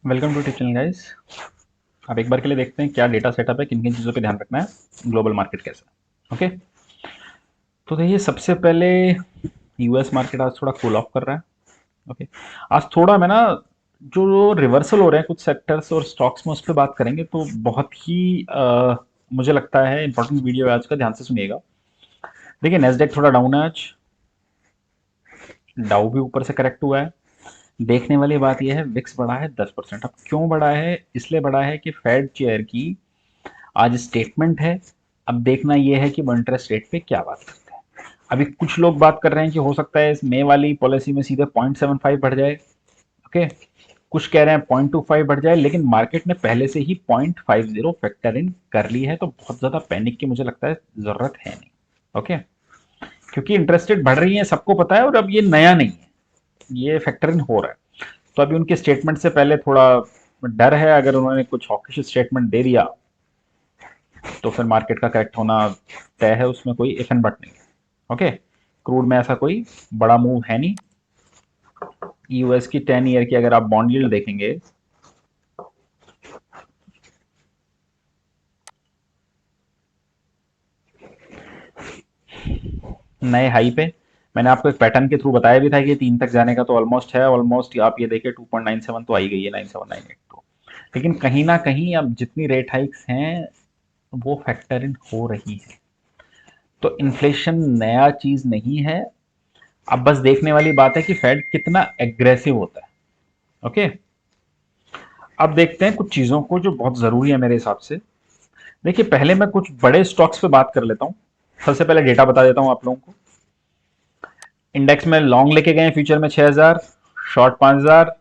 Welcome to tip channel guys. अब एक बार के लिए देखते हैं क्या डेटा सेटअप है, किन किन चीज़ों पे ध्यान रखना है, ग्लोबल मार्केट कैसा। ओके, तो देखिए सबसे पहले यूएस मार्केट आज थोड़ा कूल ऑफ कर रहा है। ओके, आज थोड़ा मैं ना जो रिवर्सल हो रहे हैं कुछ सेक्टर्स और स्टॉक्स में उस पर बात करेंगे, तो बहुत ही मुझे लगता है इंपॉर्टेंट वीडियो है आज का, ध्यान से सुनिएगा। देखिए नेस्डेक थोड़ा डाउन है आज, डाउ भी ऊपर से करेक्ट हुआ है। देखने वाली बात यह है, विक्स बढ़ा है 10%। अब क्यों बढ़ा है? इसलिए बढ़ा है कि फेड चेयर की आज स्टेटमेंट है। अब देखना यह है कि वो इंटरेस्ट रेट पे क्या बात करते हैं। अभी कुछ लोग बात कर रहे हैं कि हो सकता है इस मई वाली पॉलिसी में सीधे 0.75 बढ़ जाए। ओके, कुछ कह रहे हैं 0.25 बढ़ जाए, लेकिन मार्केट ने पहले से ही 0.50 फैक्टर इन कर ली है, तो बहुत ज्यादा पैनिक की मुझे लगता है जरूरत है नहीं। ओके, क्योंकि इंटरेस्ट रेट बढ़ रही है सबको पता है, और अब ये नया नहीं है, ये फैक्टर इन हो रहा है। तो अभी उनके स्टेटमेंट से पहले थोड़ा डर है, अगर उन्होंने कुछ हॉकिश स्टेटमेंट दे दिया तो फिर मार्केट का करेक्ट होना तय है, उसमें कोई इफ एंड बट नहीं है। ओके, क्रूड में ऐसा कोई बड़ा मूव है नहीं। यूएस की 10 ईयर की अगर आप बॉन्ड यील्ड देखेंगे, नए हाई पे, मैंने आपको एक पैटर्न के थ्रू बताया भी था कि 3 तक जाने का तो ऑलमोस्ट है, ऑलमोस्ट आप ये देखिए 2.97 तो आई गई है, 9798 तो। लेकिन कहीं ना कहीं अब जितनी रेट हाइक्स हैं वो फैक्टर इन हो रही है, तो इन्फ्लेशन नया चीज नहीं है। अब बस देखने वाली बात है कि फेड कितना एग्रेसिव होता है। ओके, अब देखते हैं कुछ चीजों को जो बहुत जरूरी है मेरे हिसाब से। देखिए पहले मैं कुछ बड़े स्टॉक्स पे बात कर लेता हूं। सबसे पहले डेटा बता देता हूं आप लोगों को। इंडेक्स में लॉन्ग लेके गए फ्यूचर में 6000, शॉर्ट 5000।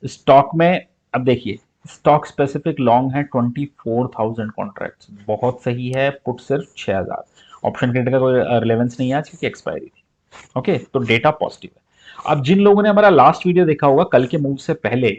स्टॉक में अब देखिए, स्टॉक स्पेसिफिक लॉन्ग है 24,000 कॉन्ट्रैक्ट्स, बहुत सही है। पुट सिर्फ 6000। ऑप्शन क्रेडिट का कोई रिलेवेंस नहीं है आज क्योंकि एक्सपायरी थी। ओके, तो डेटा पॉजिटिव है। अब जिन लोगों ने हमारा लास्ट वीडियो देखा होगा कल के मूव से पहले,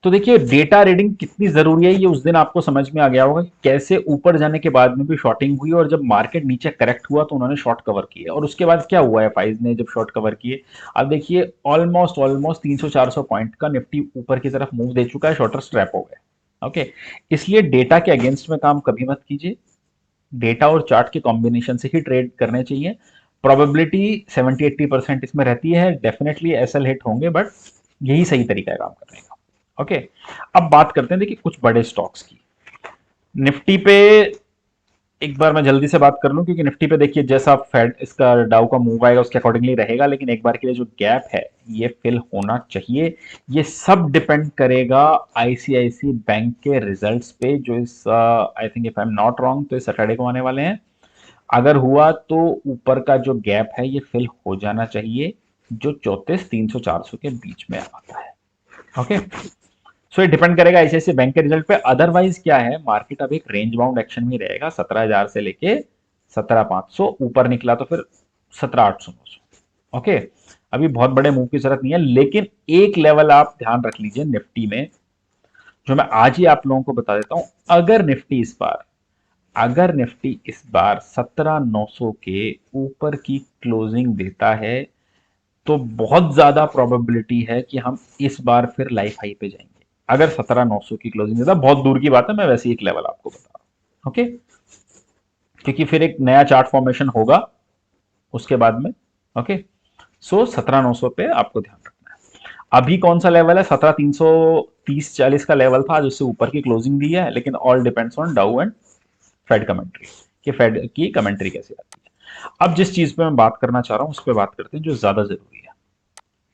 तो देखिए डेटा रीडिंग कितनी जरूरी है ये उस दिन आपको समझ में आ गया होगा कि कैसे ऊपर जाने के बाद में भी शॉर्टिंग हुई, और जब मार्केट नीचे करेक्ट हुआ तो उन्होंने शॉर्ट कवर किए, और उसके बाद क्या हुआ है फाइज ने जब शॉर्ट कवर किए। अब देखिए ऑलमोस्ट ऑलमोस्ट 300-400 पॉइंट का निफ्टी ऊपर की तरफ मूव दे चुका है, शॉर्टर स्ट्रैप हो गए। ओके, इसलिए डेटा के अगेंस्ट में काम कभी मत कीजिए। डेटा और चार्ट के कॉम्बिनेशन से ही ट्रेड करने चाहिए। प्रोबेबिलिटी 70-80% इसमें रहती है, डेफिनेटली एसएल हिट होंगे, बट यही सही तरीका है काम करने का। ओके, अब बात करते हैं देखिए कुछ बड़े स्टॉक्स की। निफ्टी पे एक बार मैं जल्दी से बात कर लूं, क्योंकि निफ्टी पे देखिए जैसा फेड इसका डाउ का मूव आएगा उसके अकॉर्डिंगली रहेगा, लेकिन एक बार के लिए जो गैप है ये फिल होना चाहिए। ये सब डिपेंड करेगा आईसीआईसी बैंक के रिजल्ट्स पे, जो इस I think if I am not wrong तो इस सैटरडे को आने वाले हैं। अगर हुआ तो ऊपर का जो गैप है ये फिल हो जाना चाहिए, जो 34,300-400 के बीच में आता है। ओके, सो ये डिपेंड करेगा आईसीआईसी बैंक के रिजल्ट पे। अदरवाइज क्या है, मार्केट अब एक रेंज बाउंड एक्शन में रहेगा, 17,000 से लेके 17,500, ऊपर निकला तो फिर 17,800-900। ओके, अभी बहुत बड़े मूव की जरूरत नहीं है, लेकिन एक लेवल आप ध्यान रख लीजिए निफ्टी में, जो मैं आज ही आप लोगों को बता देता हूं। अगर निफ्टी इस बार 17,900 के ऊपर की क्लोजिंग देता है, तो बहुत ज्यादा प्रोबेबिलिटी है कि हम इस बार फिर लाइफ हाई पे जाएंगे। अगर 17,900 की क्लोजिंग देता, बहुत दूर की बात है, मैं वैसे ही एक लेवल आपको बता रहा हूं। ओके, क्योंकि फिर एक नया चार्ट फॉर्मेशन होगा उसके बाद में। ओके, सो 17,900 पे आपको ध्यान रखना है। अभी कौन सा लेवल है? 17,330-40 का लेवल था, आज उससे ऊपर की क्लोजिंग दी है, लेकिन ऑल डिपेंड्स ऑन डाउ एंड फेड कमेंट्री, कि फेड की कमेंट्री कैसी आती है। अब जिस चीज पे मैं बात करना चाह रहा हूं उस पर बात करते हैं जो ज्यादा जरूरी है,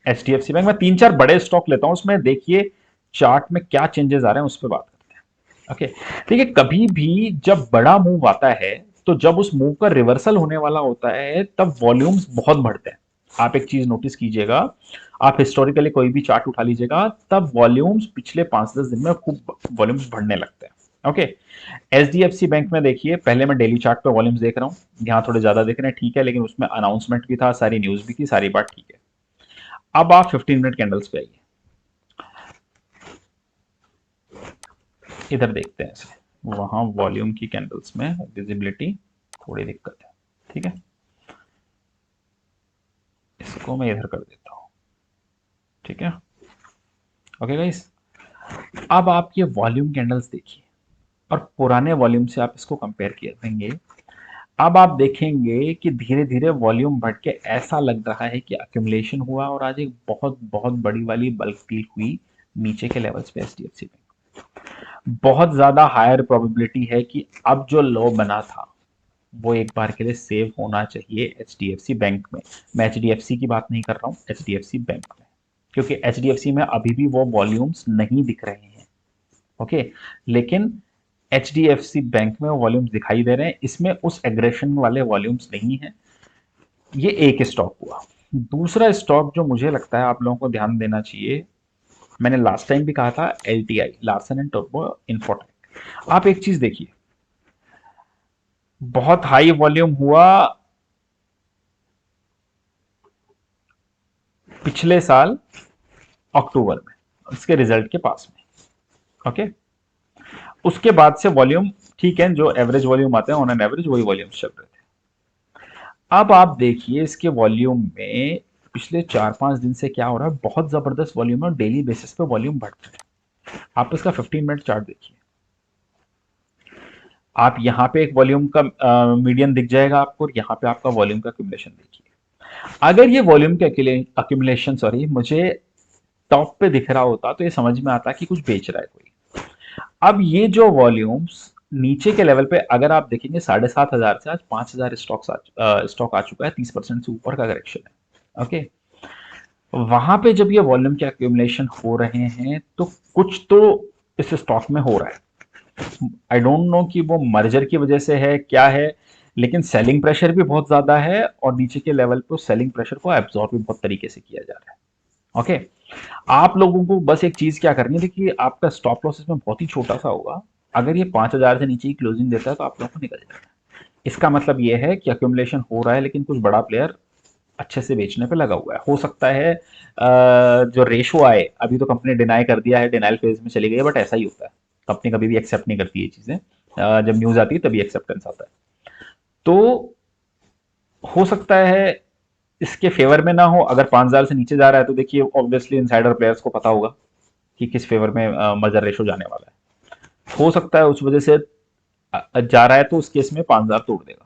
एचडीएफसी बैंक में 3-4 बड़े स्टॉक लेता हूं, उसमें देखिए चार्ट में क्या चेंजेस आ रहे हैं उस पर बात करते हैं। ओके, देखिए कभी भी जब बड़ा मूव आता है, तो जब उस मूव का रिवर्सल होने वाला होता है तब वॉल्यूम्स बहुत बढ़ते हैं। आप एक चीज नोटिस कीजिएगा, आप हिस्टोरिकली कोई भी चार्ट उठा लीजिएगा, तब वॉल्यूम्स पिछले 5-10 दिन में खूब वॉल्यूम्स बढ़ने लगते हैं। ओके, एचडीएफसी बैंक में देखिए, पहले मैं डेली चार्ट पे वॉल्यूम्स देख रहा हूं, यहाँ थोड़े ज्यादा देख रहे हैं, ठीक है, लेकिन उसमें अनाउंसमेंट भी था, सारी न्यूज भी थी, सारी बात ठीक है। अब आप 15 मिनट कैंडल्स पे आइए, इधर देखते हैं इसे। वहां वॉल्यूम की कैंडल्स में विजिबिलिटी थोड़ी दिक्कत है, ठीक है, इसको मैं इधर कर देता हूं। ठीक है, ओके गाइस, अब आप ये वॉल्यूम कैंडल्स देखिए और पुराने वॉल्यूम से आप इसको कंपेयर किए देंगे। अब आप देखेंगे कि धीरे धीरे वॉल्यूम बढ़ के ऐसा लग रहा है कि अक्यूमुलेशन हुआ और आज एक बहुत बहुत बड़ी वाली बल्क डील हुई नीचे के लेवल्स पे एचडीएफसी में। बहुत ज्यादा हायर प्रोबेबिलिटी है कि अब जो लो बना था वो एक बार के लिए सेव होना चाहिए एचडीएफसी बैंक में। मैं एचडीएफसी की बात नहीं कर रहा हूँ, एचडीएफसी बैंक में, क्योंकि एचडीएफसी में अभी भी वो वॉल्यूम्स नहीं दिख रहे हैं। ओके, लेकिन एचडीएफसी बैंक में वो वॉल्यूम्स दिखाई दे रहे हैं, इसमें उस एग्रेशन वाले वॉल्यूम्स नहीं है। ये एक स्टॉक हुआ। दूसरा स्टॉक जो मुझे लगता है आप लोगों को ध्यान देना चाहिए, मैंने लास्ट टाइम भी कहा था, LTI, Larsen and Toubro infotech. आप एक चीज देखिए, बहुत हाई वॉल्यूम हुआ पिछले साल अक्टूबर में, इसके रिजल्ट के पास में। ओके, उसके बाद से वॉल्यूम ठीक है, जो एवरेज वॉल्यूम आते हैं ऑन एन एवरेज वही वॉल्यूम चल रहे थे। अब आप देखिए इसके वॉल्यूम में पिछले 4-5 दिन से क्या हो रहा है, बहुत जबरदस्त वॉल्यूम है और डेली बेसिस पे वॉल्यूम बढ़ रहा है। आप इसका 15 मिनट चार्ट देखिए, आप यहाँ पे एक वॉल्यूम का मीडियन दिख जाएगा आपको, और यहाँ पे आपका वॉल्यूम का अक्यूमुलेशन देखिए। अगर ये वॉल्यूम के अक्यूमुलेशन सॉरी मुझे टॉप पे दिख रहा होता तो ये समझ में आता कि कुछ बेच रहा है कोई। अब ये जो वॉल्यूम्स नीचे के लेवल पे अगर आप देखेंगे 7,500 से आज 5,000 स्टॉक आ चुका है, 30% से ऊपर का करेक्शन है। ओके, वहां पे जब ये वॉल्यूम के अक्यूमुलेशन हो रहे हैं तो कुछ तो इस स्टॉक में हो रहा है। आई डोंट नो कि वो मर्जर की वजह से है क्या है, लेकिन सेलिंग प्रेशर भी बहुत ज्यादा है और नीचे के लेवल पे सेलिंग प्रेशर को एब्जॉर्ब भी बहुत तरीके से किया जा रहा है। ओके, आप लोगों को बस एक चीज क्या करनी है, देखिए आपका स्टॉप लॉस इसमें बहुत ही छोटा सा होगा। अगर ये 5,000 से नीचे की क्लोजिंग देता है तो आप लोगों को निकल जाना है। इसका मतलब ये है कि अक्यूमुलेशन हो रहा है, लेकिन कुछ बड़ा प्लेयर अच्छे से बेचने पे लगा हुआ है। हो सकता है जो रेशो आए, अभी तो कंपनी डिनाई कर दिया है, डिनाइल फेज में चली गई है, बट ऐसा ही होता है, कंपनी कभी भी एक्सेप्ट नहीं करती ये चीजें। जब न्यूज आती है तभी एक्सेप्टेंस आता है। तो हो सकता है इसके फेवर में ना हो। अगर 5,000 से नीचे जा रहा है तो देखिए ऑब्वियसली इनसाइडर प्लेयर्स को पता होगा कि किस फेवर में मर्जर रेशो जाने वाला है। हो सकता है उस वजह से जा रहा है, तो उस केस में 5,000 तोड़ देगा।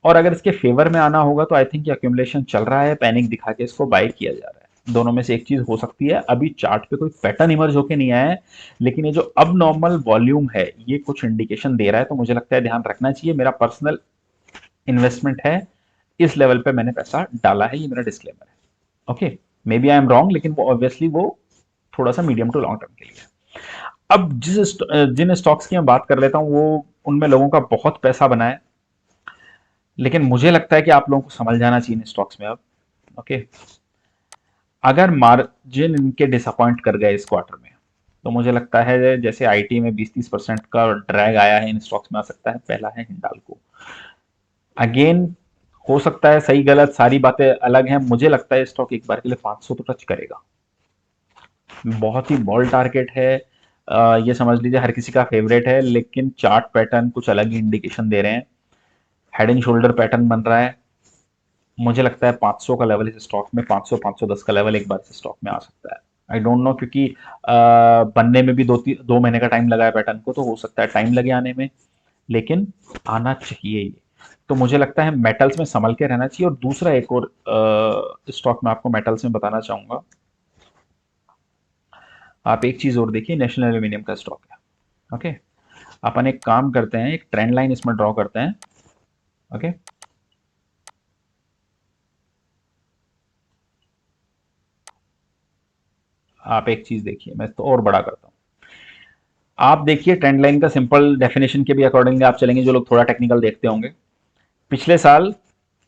और अगर इसके फेवर में आना होगा तो आई थिंक अक्यूमुलेशन चल रहा है, पैनिक दिखा के इसको बाय किया जा रहा है। दोनों में से एक चीज हो सकती है। अभी चार्ट पे कोई पैटर्न इमर्ज होके नहीं आया है, लेकिन ये जो अब नॉर्मल वॉल्यूम है ये कुछ इंडिकेशन दे रहा है, तो मुझे लगता है ध्यान रखना चाहिए। मेरा पर्सनल इन्वेस्टमेंट है, इस लेवल पे मैंने पैसा डाला है, ये मेरा डिस्क्लेमर है। Okay, may be I am wrong, लेकिन वो ऑब्वियसली वो थोड़ा सा मीडियम टू लॉन्ग टर्म के लिए। अब जिन स्टॉक्स की मैं बात कर लेता हूँ वो, उनमें लोगों का बहुत पैसा बना है, लेकिन मुझे लगता है कि आप लोगों को समझ जाना चाहिए इन स्टॉक्स में अब। ओके, अगर मार्जिन इनके डिसअपॉइंट कर गए इस क्वार्टर में, तो मुझे लगता है जैसे आईटी में 20-30% का ड्रैग आया है, इन स्टॉक्स में आ सकता है। पहला है हिंडाल्को। अगेन, हो सकता है सही गलत सारी बातें अलग हैं, मुझे लगता है स्टॉक एक बार के लिए 500 तो टच करेगा। बहुत ही बॉल टारगेट है। ये समझ लीजिए हर किसी का फेवरेट है, लेकिन चार्ट पैटर्न कुछ अलग ही इंडिकेशन दे रहे हैं। हेड एंड शोल्डर पैटर्न बन रहा है। मुझे लगता है 500 का लेवल इस स्टॉक में, 500 510 का लेवल एक बार इस स्टॉक में आ सकता है। आई डोंट नो, क्योंकि बनने में भी 2 महीने का टाइम लगा है पैटर्न को, तो हो सकता है टाइम लगे आने में, लेकिन आना चाहिए ये। तो मुझे लगता है मेटल्स में संभल के रहना चाहिए। और दूसरा एक और स्टॉक मैं आपको मेटल्स में बताना चाहूंगा। आप एक चीज और देखिए, नेशनल एल्यूमिनियम का स्टॉक है। ओके, अपन एक काम करते हैं, एक ट्रेंड लाइन इसमें ड्रॉ करते हैं। ओके, आप एक चीज देखिए, मैं तो और बड़ा करता हूँ। आप देखिए ट्रेंड लाइन का सिंपल डेफिनेशन के भी अकॉर्डिंगली आप चलेंगे, जो लोग थोड़ा टेक्निकल देखते होंगे। पिछले साल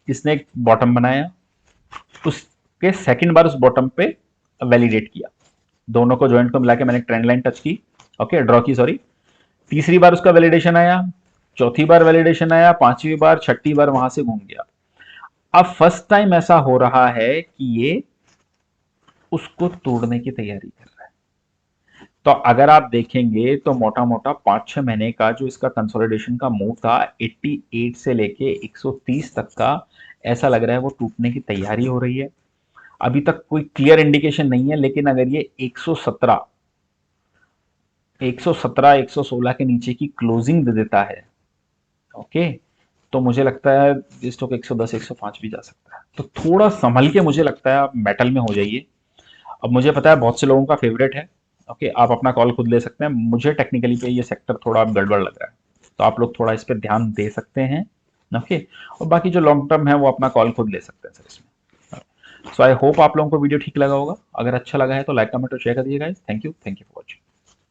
इसने एक बॉटम बनाया, उसके सेकंड बार उस बॉटम पे वैलिडेट किया, दोनों को ज्वाइंट को मिला के मैंने ट्रेंड लाइन टच की, ओके ड्रॉ की सॉरी। तीसरी बार उसका वैलिडेशन आया, चौथी बार वैलिडेशन आया, पांचवी बार, छठी बार वहां से घूम गया। अब फर्स्ट टाइम ऐसा हो रहा है कि ये उसको तोड़ने की तैयारी कर रहा है। तो अगर आप देखेंगे तो मोटा मोटा 5-6 महीने का जो इसका कंसोलिडेशन का मूव था, 88 से लेके 130 तक का, ऐसा लग रहा है वो टूटने की तैयारी हो रही है। अभी तक कोई क्लियर इंडिकेशन नहीं है, लेकिन अगर ये 117 117 116 के नीचे की क्लोजिंग दे देता है, ओके, तो मुझे लगता है ये स्टॉक 110 105 भी जा सकता है। तो थोड़ा संभल के मुझे लगता है आप मेटल में हो जाइए। अब मुझे पता है बहुत से लोगों का फेवरेट है, ओके, आप अपना कॉल खुद ले सकते हैं। मुझे टेक्निकली पे ये सेक्टर थोड़ा गड़बड़ लग रहा है, तो आप लोग थोड़ा इस पर ध्यान दे सकते हैं, ओके। और बाकी जो लॉन्ग टर्म है वो अपना कॉल खुद ले सकते हैं सर इसमें। सो आई होप आप लोगों को वीडियो ठीक लगा होगा। अगर अच्छा लगा है तो लाइक कमेंट और शेयर कर दीजिएगा। Thank you for watching.